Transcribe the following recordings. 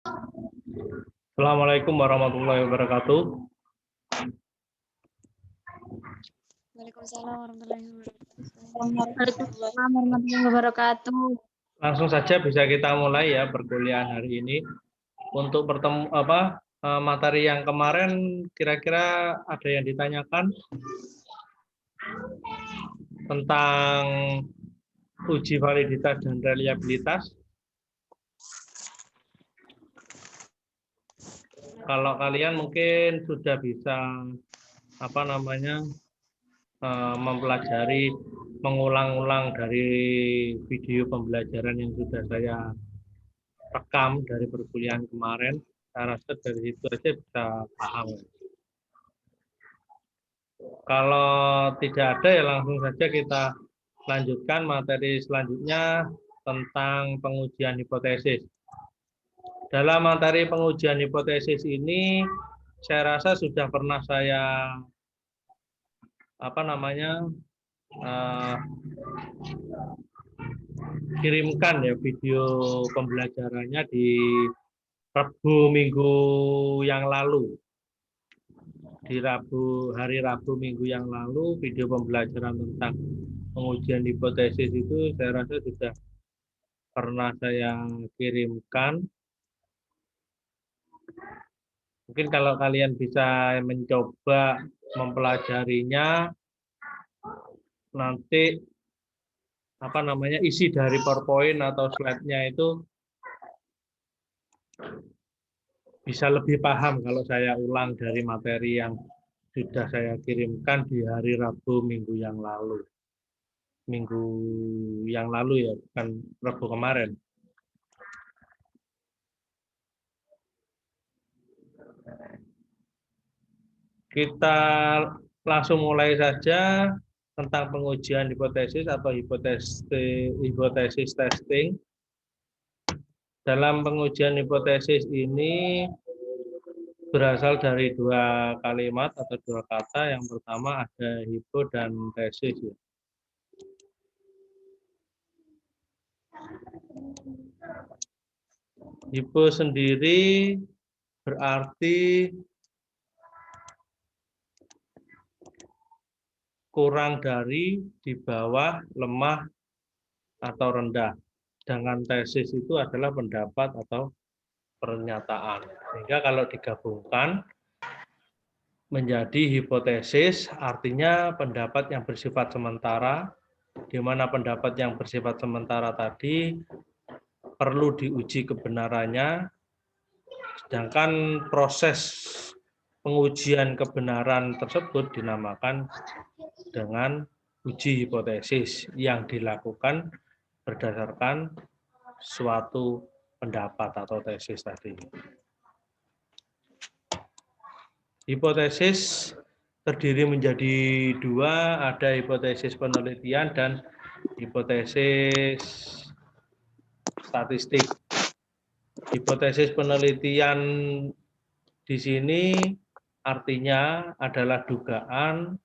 Assalamualaikum warahmatullahi wabarakatuh. Waalaikumsalam warahmatullahi wabarakatuh. Waalaikumsalam warahmatullahi wabarakatuh. Langsung saja bisa kita mulai ya perkuliahan hari ini. Untuk materi yang kemarin kira-kira ada yang ditanyakan tentang uji validitas dan reliabilitas. Kalau kalian mungkin sudah bisa mempelajari mengulang-ulang dari video pembelajaran yang sudah saya rekam dari perkuliahan kemarin, saya rasa dari situ aja bisa paham. Kalau tidak ada ya langsung saja kita lanjutkan materi selanjutnya tentang pengujian hipotesis. Dalam materi pengujian hipotesis ini saya rasa sudah pernah saya kirimkan ya video pembelajarannya di Rabu minggu yang lalu. Di hari Rabu minggu yang lalu video pembelajaran tentang pengujian hipotesis itu saya rasa sudah pernah saya kirimkan. Mungkin kalau kalian bisa mencoba mempelajarinya, nanti isi dari PowerPoint atau slide-nya itu bisa lebih paham kalau saya ulang dari materi yang sudah saya kirimkan di hari Rabu minggu yang lalu. Minggu yang lalu ya, bukan Rabu kemarin. Kita langsung mulai saja tentang pengujian hipotesis atau hipotesis testing. Dalam pengujian hipotesis ini berasal dari dua kalimat atau dua kata. Yang pertama ada hipo dan tesis. Ya. Hipo sendiri berarti kurang dari, di bawah, lemah, atau rendah. Sedangkan tesis itu adalah pendapat atau pernyataan. Sehingga kalau digabungkan menjadi hipotesis, artinya pendapat yang bersifat sementara, di mana pendapat yang bersifat sementara tadi perlu diuji kebenarannya, sedangkan proses pengujian kebenaran tersebut dinamakan dengan uji hipotesis yang dilakukan berdasarkan suatu pendapat atau tesis tadi. Hipotesis terdiri menjadi dua, ada hipotesis penelitian dan hipotesis statistik. Hipotesis penelitian di sini artinya adalah dugaan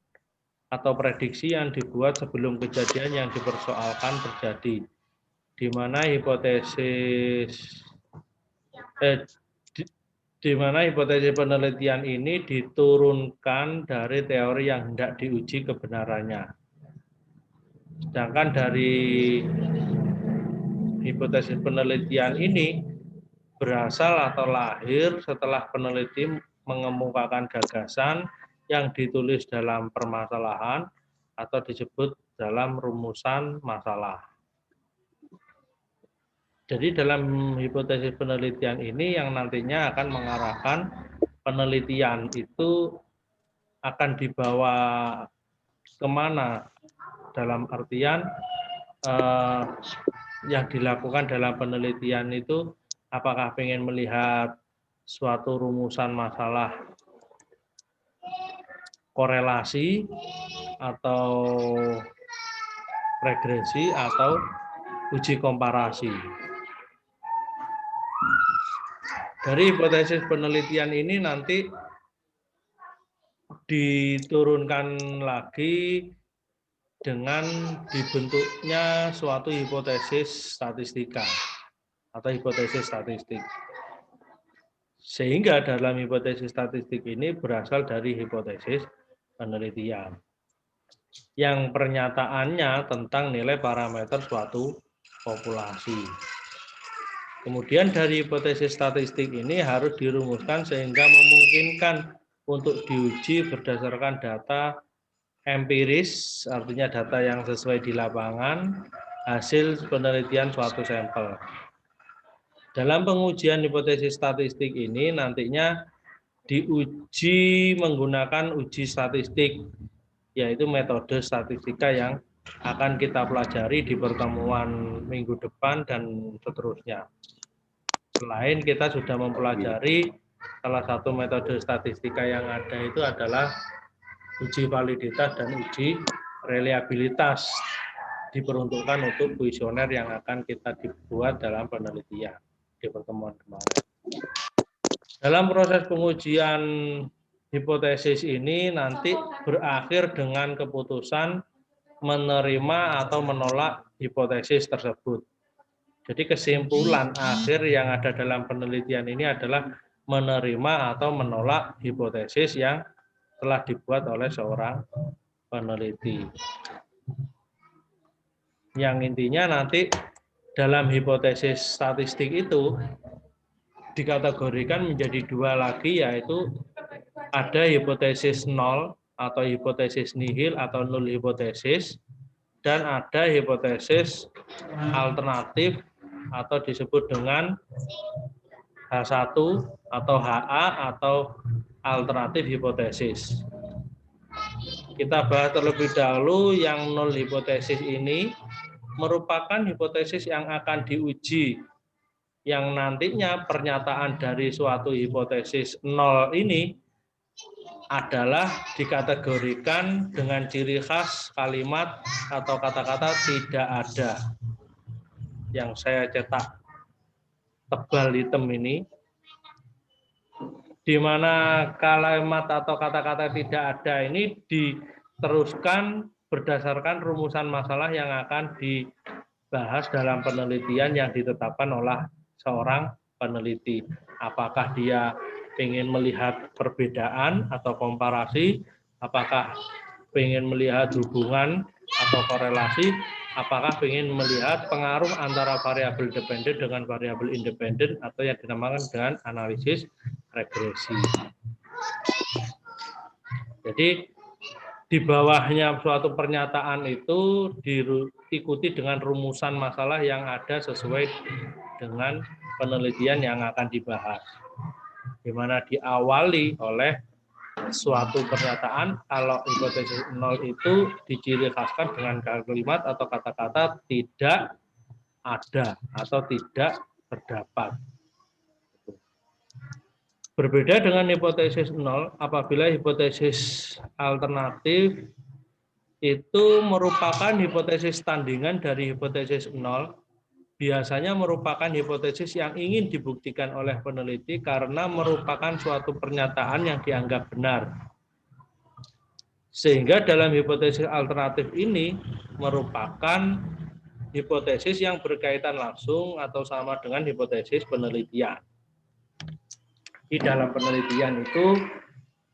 atau prediksi yang dibuat sebelum kejadian yang dipersoalkan terjadi, di mana hipotesis penelitian ini diturunkan dari teori yang hendak diuji kebenarannya. Sedangkan dari hipotesis penelitian ini berasal atau lahir setelah peneliti mengemukakan gagasan yang ditulis dalam permasalahan atau disebut dalam rumusan masalah. Jadi dalam hipotesis penelitian ini yang nantinya akan mengarahkan penelitian itu akan dibawa kemana, dalam artian yang dilakukan dalam penelitian itu apakah ingin melihat suatu rumusan masalah korelasi atau regresi atau uji komparasi. Dari hipotesis penelitian ini nanti diturunkan lagi dengan dibentuknya suatu hipotesis statistika atau hipotesis statistik. Sehingga dalam hipotesis statistik ini berasal dari hipotesis penelitian. Yang pernyataannya tentang nilai parameter suatu populasi. Kemudian dari hipotesis statistik ini harus dirumuskan sehingga memungkinkan untuk diuji berdasarkan data empiris, artinya data yang sesuai di lapangan, hasil penelitian suatu sampel. Dalam pengujian hipotesis statistik ini nantinya diuji menggunakan uji statistik, yaitu metode statistika yang akan kita pelajari di pertemuan minggu depan dan seterusnya. Selain kita sudah mempelajari salah satu metode statistika yang ada itu adalah uji validitas dan uji reliabilitas, diperuntukkan untuk kuesioner yang akan kita dibuat dalam penelitian di pertemuan kemarin. Dalam proses pengujian hipotesis ini nanti berakhir dengan keputusan menerima atau menolak hipotesis tersebut. Jadi kesimpulan akhir yang ada dalam penelitian ini adalah menerima atau menolak hipotesis yang telah dibuat oleh seorang peneliti. Yang intinya nanti dalam hipotesis statistik itu dikategorikan menjadi dua lagi, yaitu ada hipotesis nol atau hipotesis nihil atau null hipotesis, dan ada hipotesis alternatif atau disebut dengan H1 atau HA atau alternatif hipotesis. Kita bahas terlebih dahulu yang null hipotesis ini merupakan hipotesis yang akan diuji, yang nantinya pernyataan dari suatu hipotesis nol ini adalah dikategorikan dengan ciri khas kalimat atau kata-kata tidak ada. Yang saya cetak tebal hitam ini, di mana kalimat atau kata-kata tidak ada ini diteruskan berdasarkan rumusan masalah yang akan dibahas dalam penelitian yang ditetapkan oleh seorang peneliti. Apakah dia ingin melihat perbedaan atau komparasi, apakah ingin melihat hubungan atau korelasi, apakah ingin melihat pengaruh antara variabel dependen dengan variabel independen atau yang dinamakan dengan analisis regresi. Jadi di bawahnya suatu pernyataan itu diikuti dengan rumusan masalah yang ada sesuai dengan penelitian yang akan dibahas. Di mana diawali oleh suatu pernyataan kalau hipotesis nol itu diciri khaskan dengan kalimat atau kata-kata tidak ada atau tidak terdapat. Berbeda dengan hipotesis nol, apabila hipotesis alternatif itu merupakan hipotesis tandingan dari hipotesis nol, biasanya merupakan hipotesis yang ingin dibuktikan oleh peneliti karena merupakan suatu pernyataan yang dianggap benar. Sehingga dalam hipotesis alternatif ini merupakan hipotesis yang berkaitan langsung atau sama dengan hipotesis penelitian. Di dalam penelitian itu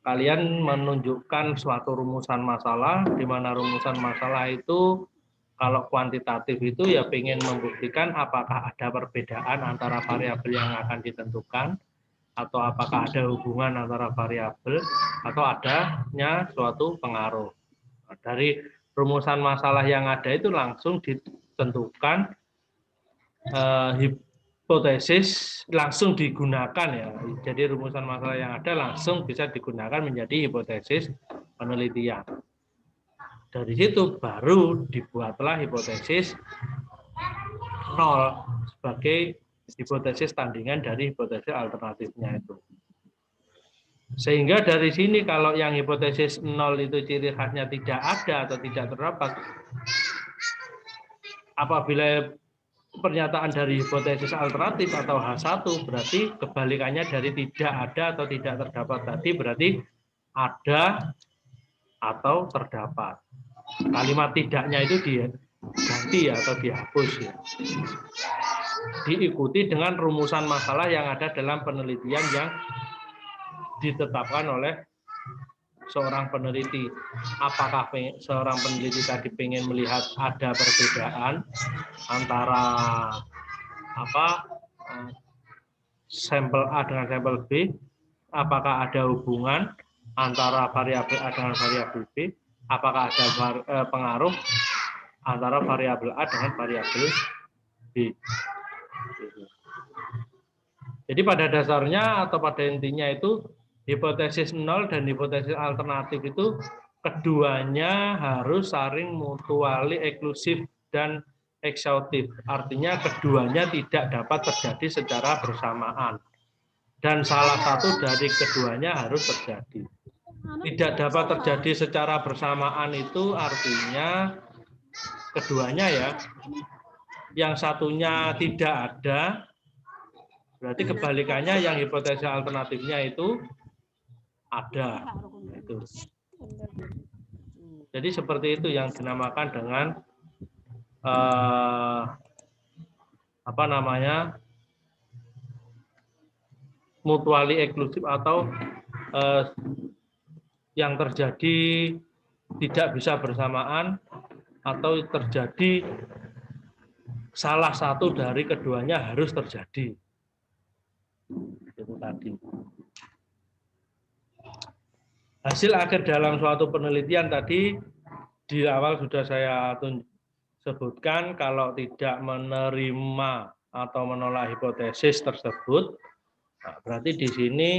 kalian menunjukkan suatu rumusan masalah, di mana rumusan masalah itu kalau kuantitatif itu ya ingin membuktikan apakah ada perbedaan antara variabel yang akan ditentukan, atau apakah ada hubungan antara variabel, atau adanya suatu pengaruh. Nah, dari rumusan masalah yang ada itu langsung ditentukan hipotesis, langsung digunakan ya. Jadi rumusan masalah yang ada langsung bisa digunakan menjadi hipotesis penelitian. Dari situ baru dibuatlah hipotesis nol sebagai hipotesis tandingan dari hipotesis alternatifnya itu. Sehingga dari sini kalau yang hipotesis nol itu ciri khasnya tidak ada atau tidak terdapat, apabila pernyataan dari hipotesis alternatif atau H1 berarti kebalikannya dari tidak ada atau tidak terdapat tadi berarti ada atau terdapat. Kalimat tidaknya itu diganti atau dihapus ya. diikuti dengan rumusan masalah yang ada dalam penelitian yang ditetapkan oleh seorang peneliti. Apakah seorang peneliti tadi ingin melihat ada perbedaan antara sampel A dengan sampel B? Apakah ada hubungan antara variabel A dengan variabel B? Apakah ada pengaruh antara variabel A dengan variabel B? Jadi pada dasarnya atau pada intinya itu hipotesis nol dan hipotesis alternatif itu keduanya harus saling mutuali eksklusif dan ekshaustif. Artinya keduanya tidak dapat terjadi secara bersamaan. Dan salah satu dari keduanya harus terjadi. Tidak dapat terjadi secara bersamaan itu artinya keduanya ya. Yang satunya tidak ada, berarti kebalikannya yang hipotesis alternatifnya itu ada. Itu. Jadi seperti itu yang dinamakan dengan mutually eksklusif atau yang terjadi tidak bisa bersamaan atau terjadi salah satu dari keduanya harus terjadi. Itu tadi. Hasil akhir dalam suatu penelitian tadi di awal sudah saya sebutkan kalau tidak menerima atau menolak hipotesis tersebut, nah berarti di sini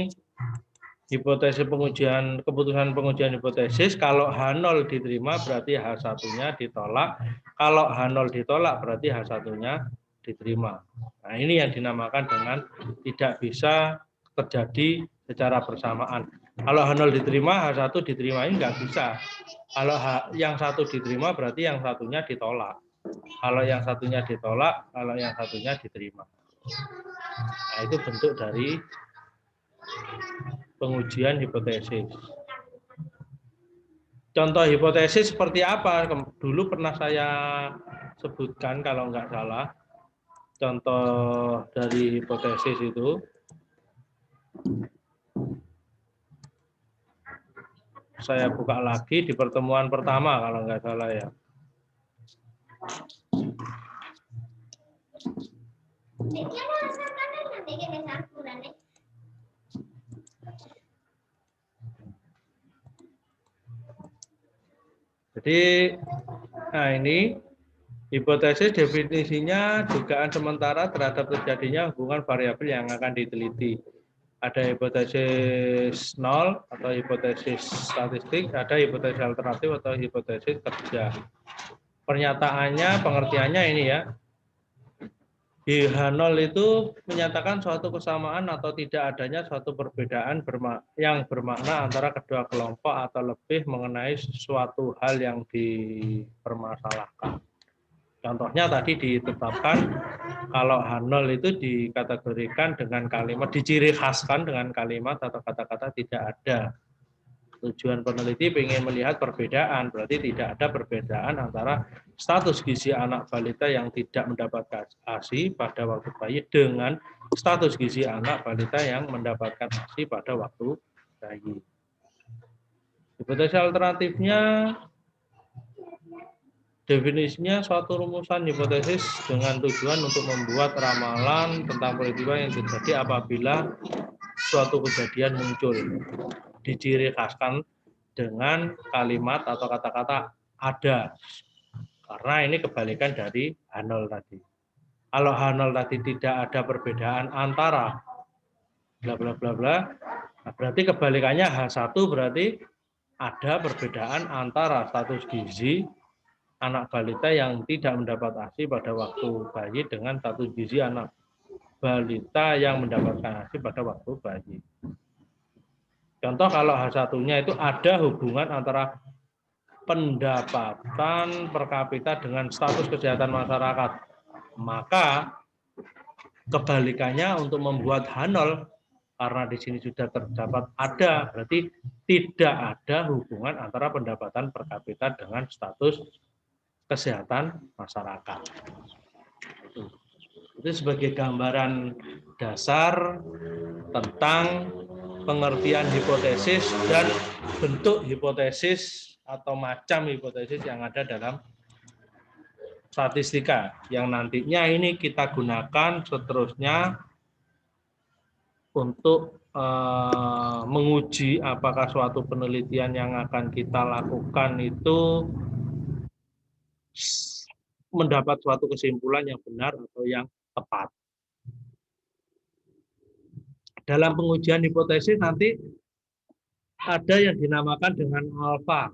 hipotesis keputusan pengujian hipotesis kalau H0 diterima berarti H1-nya ditolak, kalau H0 ditolak berarti H1-nya diterima. Nah ini yang dinamakan dengan tidak bisa terjadi secara bersamaan. Kalau H0 diterima, H1 diterima ini nggak bisa. Kalau yang satu diterima berarti yang satunya ditolak. Kalau yang satunya ditolak, kalau yang satunya diterima. Nah itu bentuk dari pengujian hipotesis. Contoh hipotesis seperti apa? Dulu pernah saya sebutkan kalau nggak salah. Contoh dari hipotesis itu. Saya buka lagi di pertemuan pertama kalau nggak salah ya. Jadi, nah ini hipotesis definisinya dugaan sementara terhadap terjadinya hubungan variabel yang akan diteliti. Ada hipotesis nol atau hipotesis statistik, ada hipotesis alternatif atau hipotesis kerja. Pernyataannya, pengertiannya ini ya. Di H0 itu menyatakan suatu kesamaan atau tidak adanya suatu perbedaan yang bermakna antara kedua kelompok atau lebih mengenai suatu hal yang dipermasalahkan. Contohnya tadi ditetapkan kalau H0 itu dikategorikan dengan kalimat, diciri khaskan dengan kalimat atau kata-kata tidak ada. Tujuan peneliti ingin melihat perbedaan, berarti tidak ada perbedaan antara status gizi anak balita yang tidak mendapatkan ASI pada waktu bayi dengan status gizi anak balita yang mendapatkan ASI pada waktu bayi. Hipotesis alternatifnya, definisinya suatu rumusan hipotesis dengan tujuan untuk membuat ramalan tentang peristiwa yang terjadi apabila suatu kejadian muncul. Diciri khaskan dengan kalimat atau kata-kata ada. Karena ini kebalikan dari H0 tadi. Kalau H0 tadi tidak ada perbedaan antara bla bla bla bla, berarti kebalikannya H1 berarti ada perbedaan antara status gizi anak balita yang tidak mendapat ASI pada waktu bayi dengan status gizi anak balita yang mendapatkan ASI pada waktu bayi. Contoh kalau H1-nya itu ada hubungan antara pendapatan per kapita dengan status kesehatan masyarakat. Maka kebalikannya untuk membuat H0, karena di sini sudah terdapat ada, berarti tidak ada hubungan antara pendapatan per kapita dengan status kesehatan masyarakat. Itu sebagai gambaran dasar tentang pengertian hipotesis dan bentuk hipotesis atau macam hipotesis yang ada dalam statistika yang nantinya ini kita gunakan seterusnya untuk menguji apakah suatu penelitian yang akan kita lakukan itu mendapat suatu kesimpulan yang benar atau yang tepat. Dalam pengujian hipotesis nanti ada yang dinamakan dengan alfa.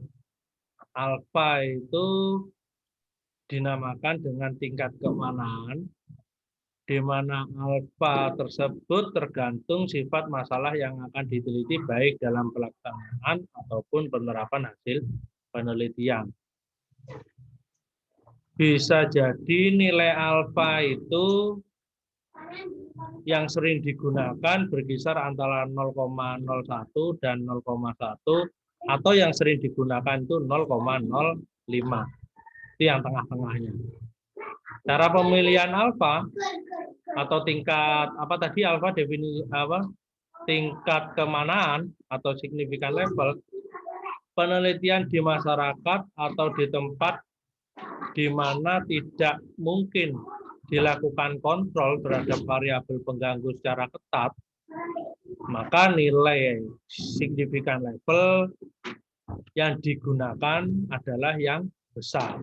Alfa itu dinamakan dengan tingkat keamanan, di mana alfa tersebut tergantung sifat masalah yang akan diteliti baik dalam pelaksanaan ataupun penerapan hasil penelitian. Bisa jadi nilai alfa itu yang sering digunakan berkisar antara 0,01 dan 0,1 atau yang sering digunakan itu 0,05. Itu yang tengah-tengahnya. Cara pemilihan alfa atau tingkat apa tadi alfa definisi apa? Tingkat kemanaan atau signifikan level penelitian di masyarakat atau di tempat di mana tidak mungkin dilakukan kontrol terhadap variabel pengganggu secara ketat, maka nilai signifikan level yang digunakan adalah yang besar.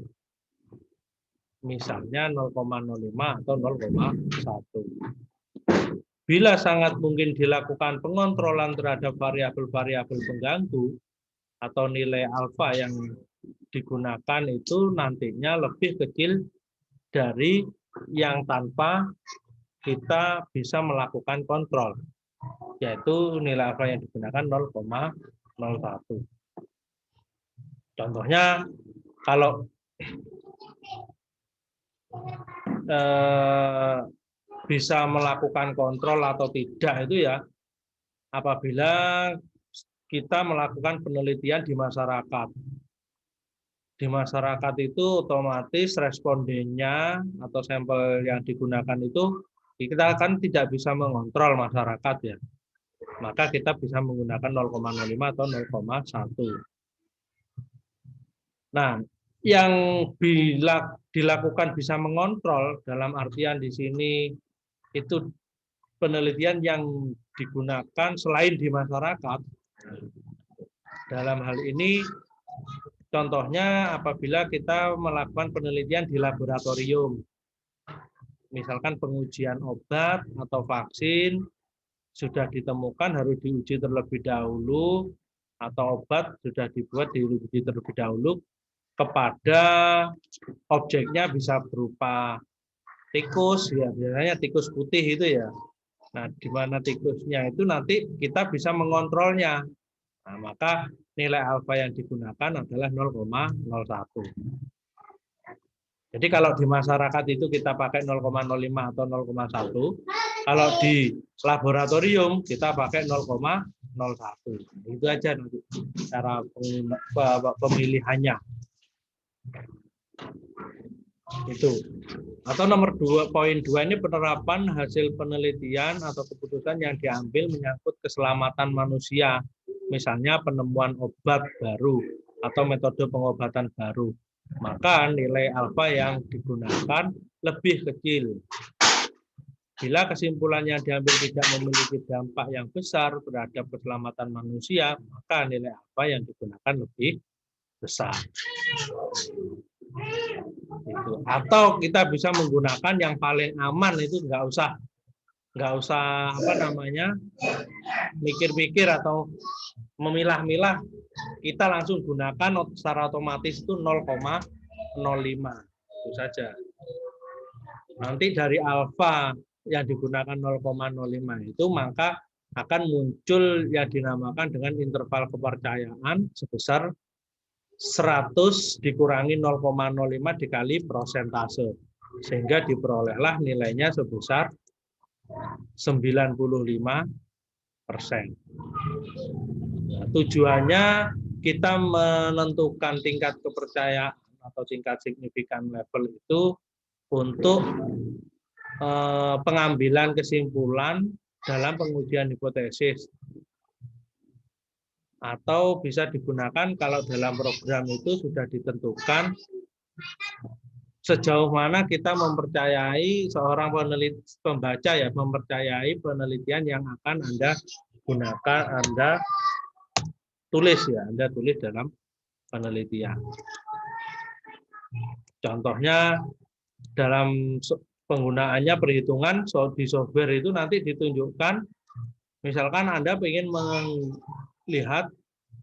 Misalnya 0,05 atau 0,1. Bila sangat mungkin dilakukan pengontrolan terhadap variabel-variabel pengganggu atau nilai alfa yang digunakan itu nantinya lebih kecil dari yang tanpa kita bisa melakukan kontrol, yaitu nilai alfa yang digunakan 0,01. Contohnya kalau bisa melakukan kontrol atau tidak itu ya apabila kita melakukan penelitian di masyarakat. Di masyarakat itu otomatis respondennya atau sampel yang digunakan itu kita kan tidak bisa mengontrol masyarakat ya. Maka kita bisa menggunakan 0,05 atau 0,1. Nah, yang bila dilakukan bisa mengontrol dalam artian di sini itu penelitian yang digunakan selain di masyarakat. Dalam hal ini contohnya apabila kita melakukan penelitian di laboratorium. Misalkan pengujian obat atau vaksin sudah ditemukan harus diuji terlebih dahulu atau obat sudah dibuat diuji terlebih dahulu kepada objeknya bisa berupa tikus ya, biasanya tikus putih itu ya. Nah, di mana tikusnya itu nanti kita bisa mengontrolnya. Nah, maka nilai alfa yang digunakan adalah 0,01. Jadi kalau di masyarakat itu kita pakai 0,05 atau 0,1, kalau di laboratorium kita pakai 0,01. Itu aja nanti cara pemilihannya. Itu. Atau nomor 2, poin 2 ini penerapan hasil penelitian atau keputusan yang diambil menyangkut keselamatan manusia. Misalnya penemuan obat baru atau metode pengobatan baru. Maka nilai alfa yang digunakan lebih kecil. Bila kesimpulan yang diambil tidak memiliki dampak yang besar terhadap keselamatan manusia, maka nilai alfa yang digunakan lebih besar. Itu. Atau kita bisa menggunakan yang paling aman itu nggak usah apa namanya mikir-mikir atau memilah-milah, kita langsung gunakan secara otomatis itu 0,05 itu saja. Nanti dari alfa yang digunakan 0,05 itu maka akan muncul yang dinamakan dengan interval kepercayaan sebesar 100 dikurangi 0,05 dikali prosentase sehingga diperolehlah nilainya sebesar 95%. Nah, tujuannya kita menentukan tingkat kepercayaan atau tingkat signifikan level itu untuk pengambilan kesimpulan dalam pengujian hipotesis. Atau bisa digunakan kalau dalam program itu sudah ditentukan sejauh mana kita mempercayai seorang pembaca ya, mempercayai penelitian yang akan Anda gunakan, Anda tulis ya, Anda tulis dalam penelitian. Contohnya dalam penggunaannya perhitungan di software itu nanti ditunjukkan, misalkan Anda ingin melihat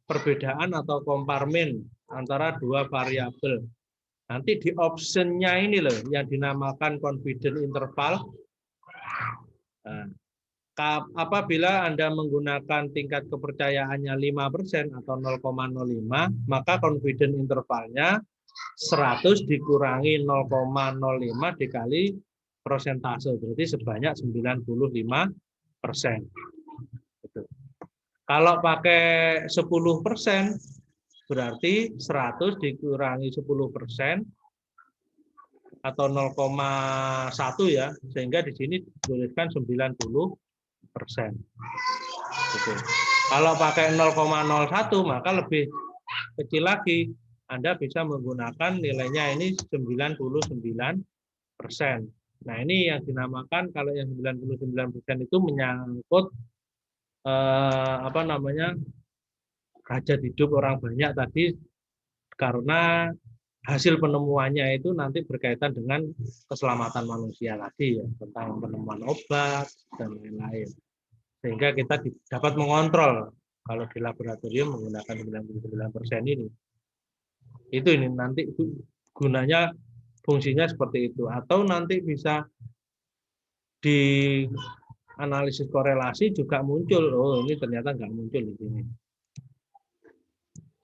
perbedaan atau komparmen antara dua variabel. Nanti di optionnya ini loh yang dinamakan confidence interval. Nah, apabila Anda menggunakan tingkat kepercayaannya 5% atau 0,05, maka confidence intervalnya 100 dikurangi 0,05 dikali persentase, berarti sebanyak 95%. Kalau pakai 10%, berarti 100 dikurangi 10% atau 0,1 ya, sehingga di sini dituliskan 90%. Kalau pakai 0,01 maka lebih kecil lagi. Anda bisa menggunakan nilainya ini 99%. Nah, ini yang dinamakan, kalau yang 99% itu menyangkut hajat hidup orang banyak tadi, karena hasil penemuannya itu nanti berkaitan dengan keselamatan manusia tadi ya, tentang penemuan obat dan lain-lain. Sehingga kita dapat mengontrol kalau di laboratorium menggunakan 99% ini. Itu ini nanti gunanya, fungsinya seperti itu. Atau nanti bisa di analisis korelasi juga muncul. Oh, ini ternyata nggak muncul di sini.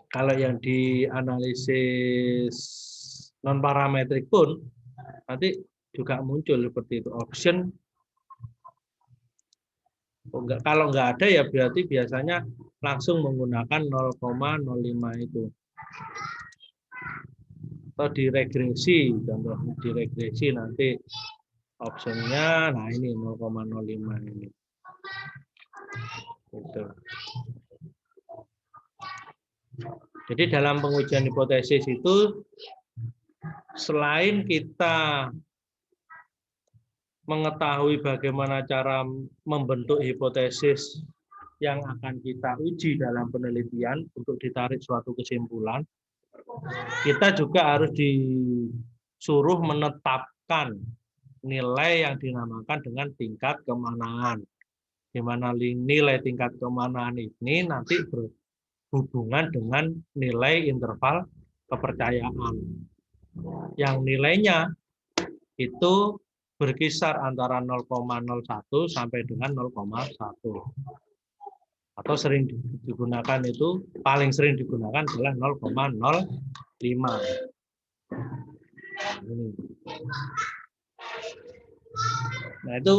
Kalau yang di analisis non parametrik pun nanti juga muncul seperti itu. Option. Kalau nggak ada ya berarti biasanya langsung menggunakan 0,05 itu. Atau di regresi, contoh di regresi nanti optionnya, nah ini 0,05 ini. Gitu. Jadi dalam pengujian hipotesis itu, selain kita mengetahui bagaimana cara membentuk hipotesis yang akan kita uji dalam penelitian untuk ditarik suatu kesimpulan, kita juga harus disuruh menetapkan nilai yang dinamakan dengan tingkat kemenangan. Di mana nilai tingkat kemenangan ini nanti berhubungan dengan nilai interval kepercayaan. Yang nilainya itu berkisar antara 0,01 sampai dengan 0,1. Atau sering digunakan itu, paling sering digunakan adalah 0,05. Nah, itu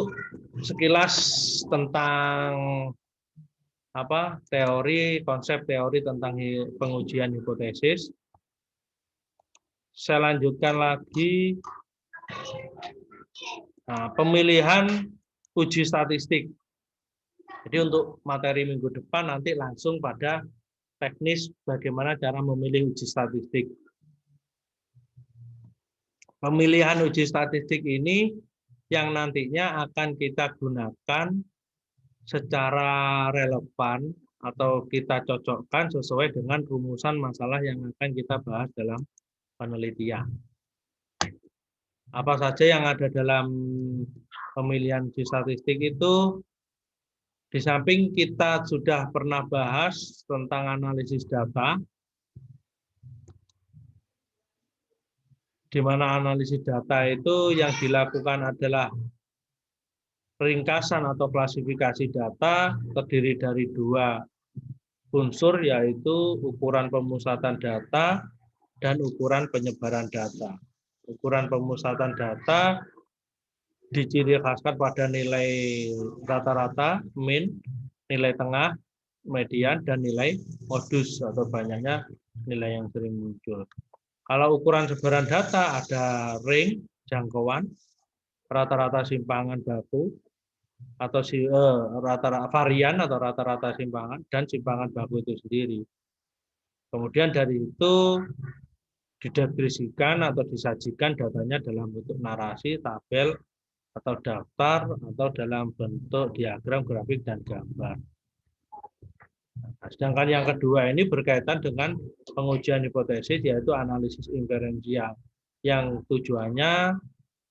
sekilas tentang konsep teori tentang pengujian hipotesis. Saya lanjutkan lagi pemilihan uji statistik. Jadi untuk materi minggu depan nanti langsung pada teknis bagaimana cara memilih uji statistik. Pemilihan uji statistik ini yang nantinya akan kita gunakan secara relevan atau kita cocokkan sesuai dengan rumusan masalah yang akan kita bahas dalam penelitian. Apa saja yang ada dalam pemilihan uji statistik itu, di samping kita sudah pernah bahas tentang analisis data, di mana analisis data itu yang dilakukan adalah ringkasan atau klasifikasi data terdiri dari dua unsur, yaitu ukuran pemusatan data dan ukuran penyebaran data. Ukuran pemusatan data diciri khaskan pada nilai rata-rata, mean, nilai tengah, median, dan nilai modus atau banyaknya nilai yang sering muncul. Kalau ukuran sebaran data ada range, jangkauan, rata-rata simpangan baku atau rata-rata varian atau rata-rata simpangan dan simpangan baku itu sendiri. Kemudian dari itu dideskripsikan atau disajikan datanya dalam bentuk narasi, tabel, atau daftar, atau dalam bentuk diagram, grafik, dan gambar. Nah, sedangkan yang kedua ini berkaitan dengan pengujian hipotesis, yaitu analisis inferensial, yang tujuannya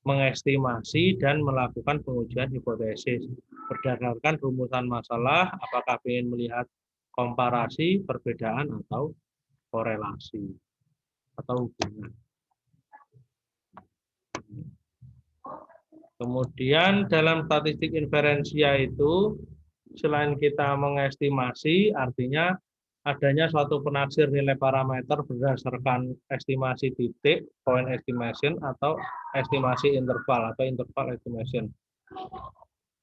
mengestimasi dan melakukan pengujian hipotesis berdasarkan rumusan masalah, apakah ingin melihat komparasi, perbedaan, atau korelasi, atau hubungan. Kemudian dalam statistik inferensia itu, selain kita mengestimasi, artinya adanya suatu penaksir nilai parameter berdasarkan estimasi titik, point estimation, atau estimasi interval, atau interval estimation.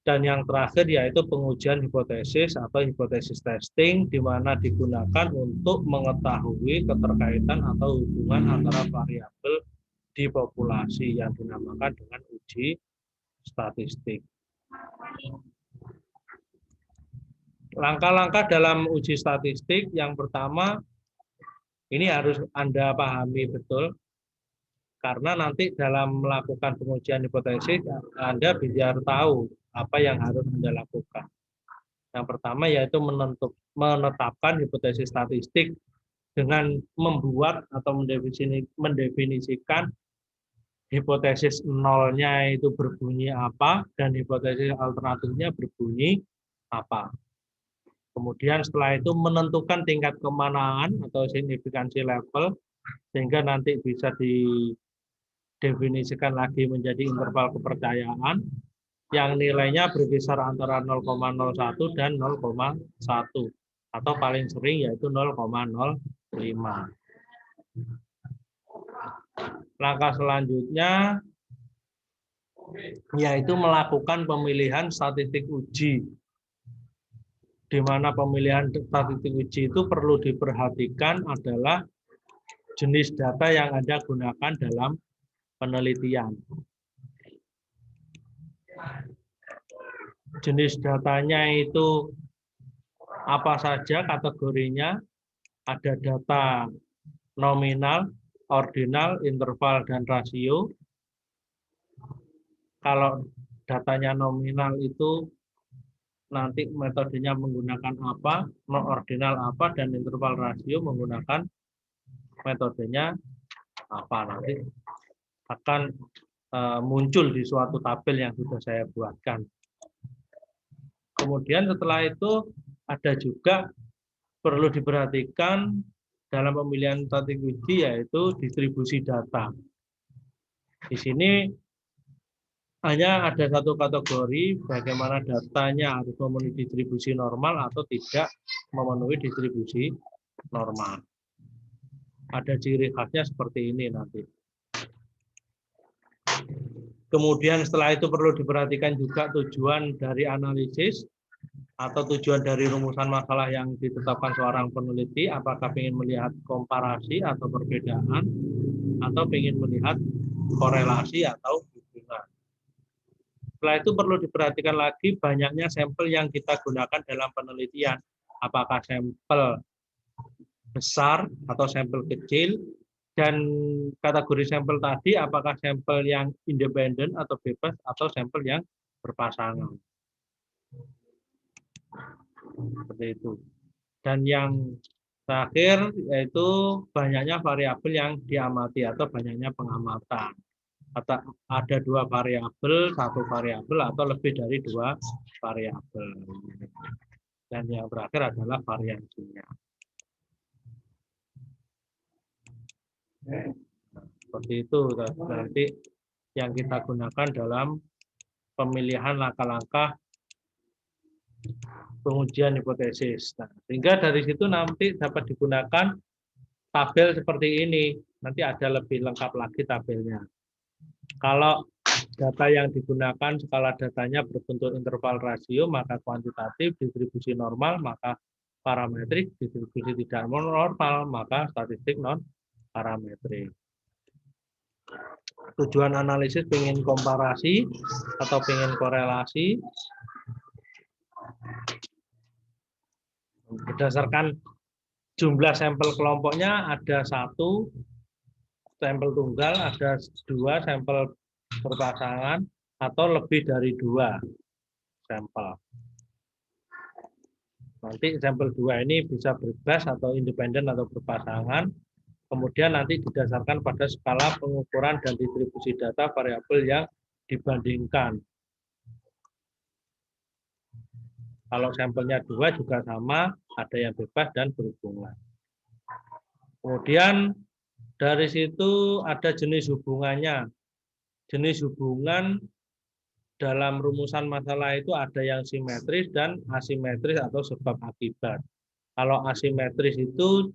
Dan yang terakhir yaitu pengujian hipotesis atau hipotesis testing, di mana digunakan untuk mengetahui keterkaitan atau hubungan antara variabel di populasi yang dinamakan dengan uji statistik. Langkah-langkah dalam uji statistik yang pertama, ini harus Anda pahami betul, karena nanti dalam melakukan pengujian hipotesis, Anda biar tahu apa yang harus Anda lakukan. Yang pertama yaitu menetapkan hipotesis statistik dengan membuat atau mendefinisikan hipotesis nolnya itu berbunyi apa dan hipotesis alternatifnya berbunyi apa. Kemudian setelah itu menentukan tingkat kemanaan atau signifikansi level sehingga nanti bisa didefinisikan lagi menjadi interval kepercayaan yang nilainya berkisar antara 0,01 dan 0,1 atau paling sering yaitu 0,05. Langkah selanjutnya yaitu melakukan pemilihan statistik uji, di mana pemilihan statistik uji itu perlu diperhatikan adalah jenis data yang Anda gunakan dalam penelitian. Jenis datanya itu apa saja kategorinya? Ada data nominal, ordinal, interval, dan rasio. Kalau datanya nominal itu nanti metodenya menggunakan apa, ordinal apa, dan interval rasio menggunakan metodenya apa. Nanti akan muncul di suatu tabel yang sudah saya buatkan. Kemudian setelah itu ada juga perlu diperhatikan dalam pemilihan statistik uji yaitu distribusi data. Di sini hanya ada satu kategori bagaimana datanya harus memenuhi distribusi normal atau tidak memenuhi distribusi normal. Ada ciri khasnya seperti ini nanti. Kemudian setelah itu perlu diperhatikan juga tujuan dari analisis atau tujuan dari rumusan masalah yang ditetapkan seorang peneliti, apakah ingin melihat komparasi atau perbedaan, atau ingin melihat korelasi atau hubungan. Setelah itu perlu diperhatikan lagi banyaknya sampel yang kita gunakan dalam penelitian, apakah sampel besar atau sampel kecil, dan kategori sampel tadi apakah sampel yang independen atau bebas atau sampel yang berpasangan. Seperti itu. Dan yang terakhir yaitu banyaknya variabel yang diamati atau banyaknya pengamatan. Atau ada dua variabel, satu variabel atau lebih dari dua variabel. Dan yang terakhir adalah variansinya. Seperti itu nanti yang kita gunakan dalam pemilihan langkah-langkah pengujian hipotesis. Nah, sehingga dari situ nanti dapat digunakan tabel seperti ini. Nanti ada lebih lengkap lagi tabelnya. Kalau data yang digunakan skala datanya berbentuk interval rasio, maka kuantitatif, distribusi normal, maka parametrik, distribusi tidak normal, maka statistik non parametrik. Tujuan analisis pengen komparasi atau pengen korelasi berdasarkan jumlah sampel kelompoknya, ada 1 sampel tunggal, ada 2 sampel berpasangan, atau lebih dari 2 sampel. Nanti sampel 2 ini bisa bebas atau independen atau berpasangan. Kemudian nanti didasarkan pada skala pengukuran dan distribusi data variabel yang dibandingkan. Kalau sampelnya 2 juga sama, ada yang bebas dan berhubungan. Kemudian dari situ ada jenis hubungannya. Jenis hubungan dalam rumusan masalah itu ada yang simetris dan asimetris atau sebab akibat. Kalau asimetris itu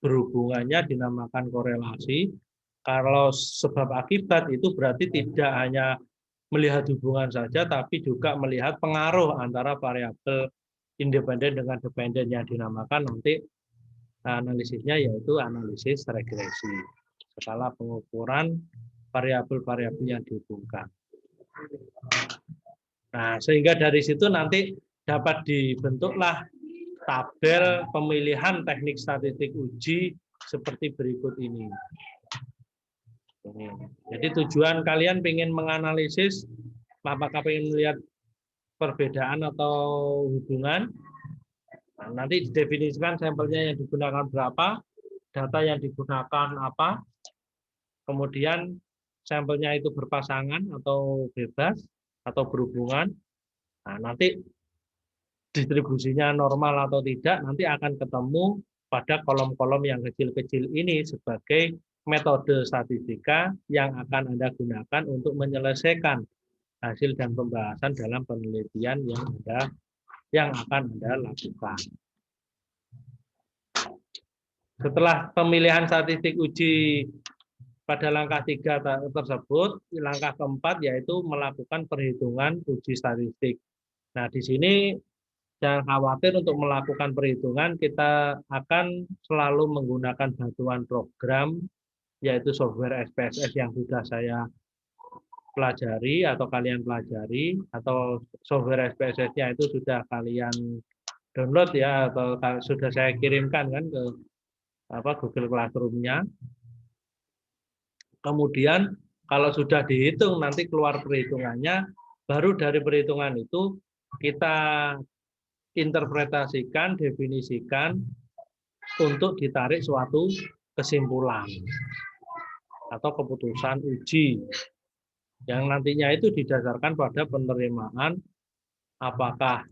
berhubungannya dinamakan korelasi. Kalau sebab akibat itu berarti tidak hanya melihat hubungan saja, tapi juga melihat pengaruh antara variabel independen dengan dependen yang dinamakan nanti analisisnya yaitu analisis regresi. Skala pengukuran variabel-variabel yang dihubungkan. Nah, sehingga dari situ nanti dapat dibentuklah tabel pemilihan teknik statistik uji seperti berikut ini. Jadi tujuan kalian ingin menganalisis, apakah ingin melihat perbedaan atau hubungan. Nah, nanti didefinisikan sampelnya yang digunakan berapa, data yang digunakan apa, kemudian sampelnya itu berpasangan atau bebas atau berhubungan. Nah, nanti distribusinya normal atau tidak nanti akan ketemu pada kolom-kolom yang kecil-kecil ini sebagai metode statistika yang akan Anda gunakan untuk menyelesaikan hasil dan pembahasan dalam penelitian yang akan Anda lakukan. Setelah pemilihan statistik uji pada langkah 3 tersebut, langkah keempat yaitu melakukan perhitungan uji statistik. Nah, di sini jangan khawatir untuk melakukan perhitungan, kita akan selalu menggunakan bantuan program, yaitu software SPSS yang sudah saya pelajari atau kalian pelajari, atau software SPSS-nya itu sudah kalian download ya, atau sudah saya kirimkan kan ke Google Classroom-nya. Kemudian kalau sudah dihitung nanti keluar perhitungannya, baru dari perhitungan itu kita interpretasikan, definisikan untuk ditarik suatu kesimpulan atau keputusan uji yang nantinya itu didasarkan pada penerimaan apakah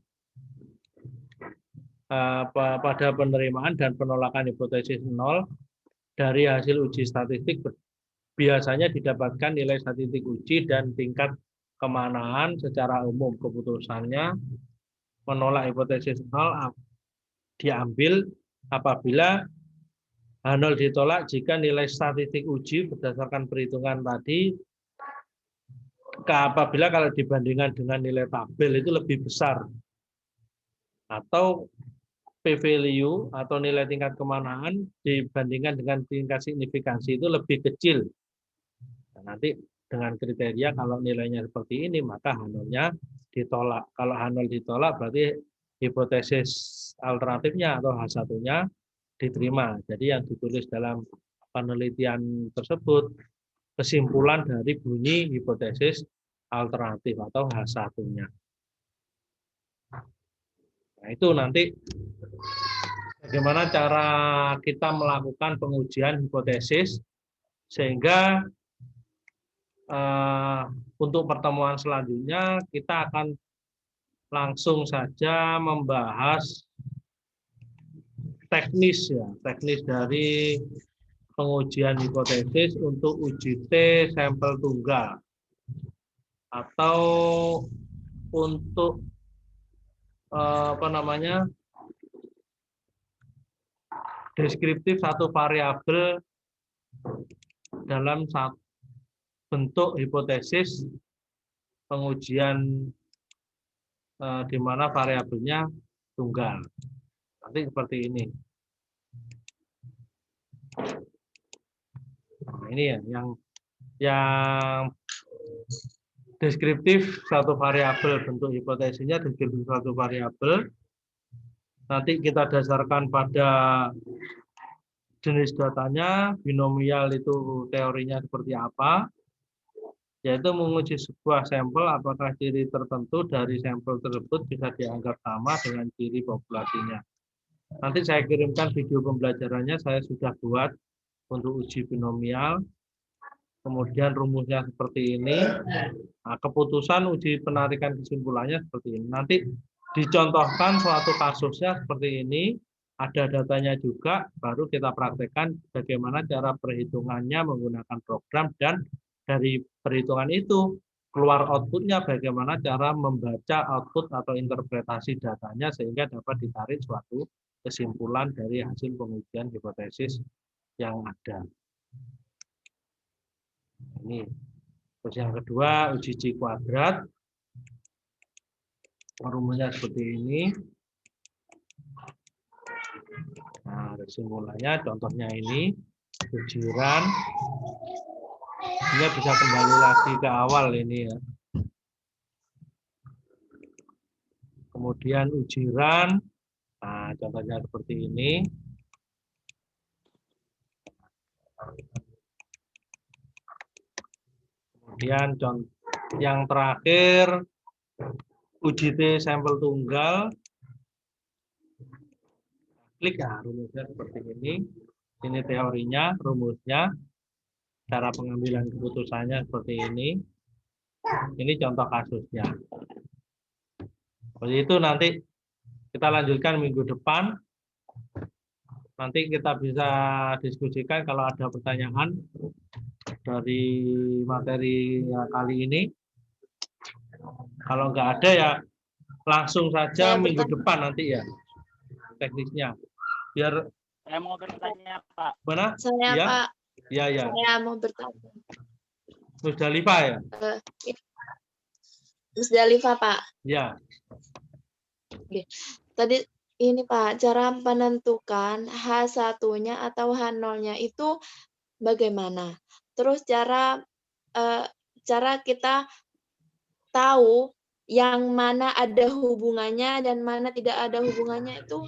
pada penerimaan dan penolakan hipotesis nol dari hasil uji statistik biasanya didapatkan nilai statistik uji dan tingkat kemanaan secara umum. Keputusannya menolak hipotesis nol diambil apabila H0 ditolak jika nilai statistik uji berdasarkan perhitungan tadi apabila kalau dibandingkan dengan nilai tabel itu lebih besar atau p-value atau nilai tingkat kemanaan dibandingkan dengan tingkat signifikansi itu lebih kecil. Nah, nanti dengan kriteria kalau nilainya seperti ini maka H0-nya ditolak. Kalau H0 ditolak berarti hipotesis alternatifnya atau H1-nya diterima. Jadi yang ditulis dalam penelitian tersebut kesimpulan dari bunyi hipotesis alternatif atau H1-nya. Nah, itu nanti bagaimana cara kita melakukan pengujian hipotesis sehingga untuk pertemuan selanjutnya kita akan langsung saja membahas teknis dari pengujian hipotesis untuk uji T sampel tunggal atau untuk deskriptif satu variabel dalam satu bentuk hipotesis pengujian di mana variabelnya tunggal. Nanti seperti ini. Nah, ini ya yang yang deskriptif suatu variabel, bentuk hipotesisnya deskriptif suatu variabel. Nanti kita dasarkan pada jenis datanya, binomial itu teorinya seperti apa, yaitu menguji sebuah sampel apakah ciri tertentu dari sampel tersebut bisa dianggap sama dengan ciri populasinya. Nanti saya kirimkan video pembelajarannya, saya sudah buat untuk uji binomial. Kemudian rumusnya seperti ini. Nah, keputusan uji penarikan kesimpulannya seperti ini. Nanti dicontohkan suatu kasusnya seperti ini, ada datanya juga, baru kita praktekkan bagaimana cara perhitungannya menggunakan program, dan dari perhitungan itu keluar outputnya bagaimana cara membaca output atau interpretasi datanya sehingga dapat ditarik suatu kesimpulan dari hasil pengujian hipotesis yang ada. Ini. Terus yang kedua, uji C kuadrat. Rumusnya seperti ini. Nah, kesimpulannya contohnya ini. Ujiran. Dia bisa kembali lagi ke awal ini ya. Kemudian ujiran. Nah, contohnya seperti ini. Kemudian yang terakhir uji T sampel tunggal. Klik ya, rumusnya seperti ini. Ini teorinya, rumusnya, cara pengambilan keputusannya seperti ini. Ini contoh kasusnya. Seperti itu nanti kita lanjutkan minggu depan. Nanti kita bisa diskusikan kalau ada pertanyaan dari materi kali ini. Kalau nggak ada ya langsung saja minggu depan nanti ya teknisnya. Biar Saya mau bertanya, Pak. mana? Saya Ya? Pak, Ya, ya. saya mau bertanya. Musdalifah ya? Musdalifah Pak. Ya. Tadi ini Pak, cara menentukan H1-nya atau H0-nya itu bagaimana? Terus cara kita tahu yang mana ada hubungannya dan mana tidak ada hubungannya itu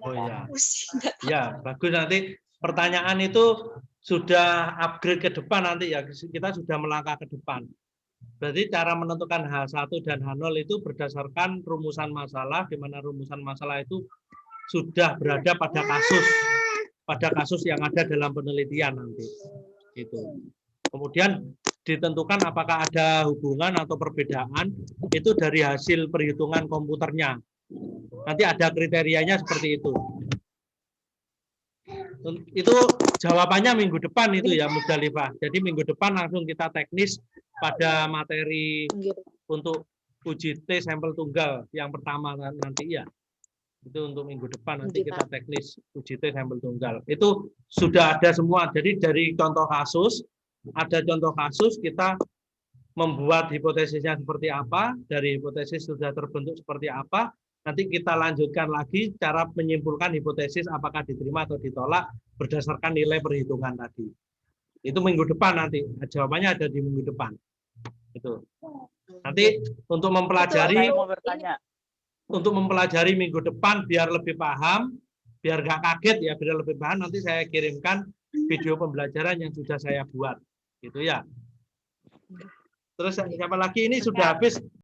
Oh ya. pusing. Ya, bagus nanti pertanyaan itu sudah upgrade ke depan nanti ya. Kita sudah melangkah ke depan. Berarti cara menentukan H1 dan H0 itu berdasarkan rumusan masalah, di mana rumusan masalah itu sudah berada pada kasus yang ada dalam penelitian nanti. Itu. Kemudian ditentukan apakah ada hubungan atau perbedaan itu dari hasil perhitungan komputernya. Nanti ada kriterianya seperti itu. Itu jawabannya minggu depan itu ya Musdalifah. Jadi minggu depan langsung kita teknis pada materi untuk uji T sampel tunggal yang pertama nanti ya. Itu untuk minggu depan nanti kita teknis uji T sampel tunggal. Itu sudah ada semua. Jadi dari contoh kasus, ada contoh kasus kita membuat hipotesisnya seperti apa, dari hipotesis sudah terbentuk seperti apa, nanti kita lanjutkan lagi cara menyimpulkan hipotesis apakah diterima atau ditolak berdasarkan nilai perhitungan tadi. Itu minggu depan nanti, jawabannya ada di minggu depan. Itu. Nanti untuk mempelajari, minggu depan biar lebih paham, biar nggak kaget ya, biar lebih paham, nanti saya kirimkan video pembelajaran yang sudah saya buat. Gitu ya. Terus siapa lagi ini sudah habis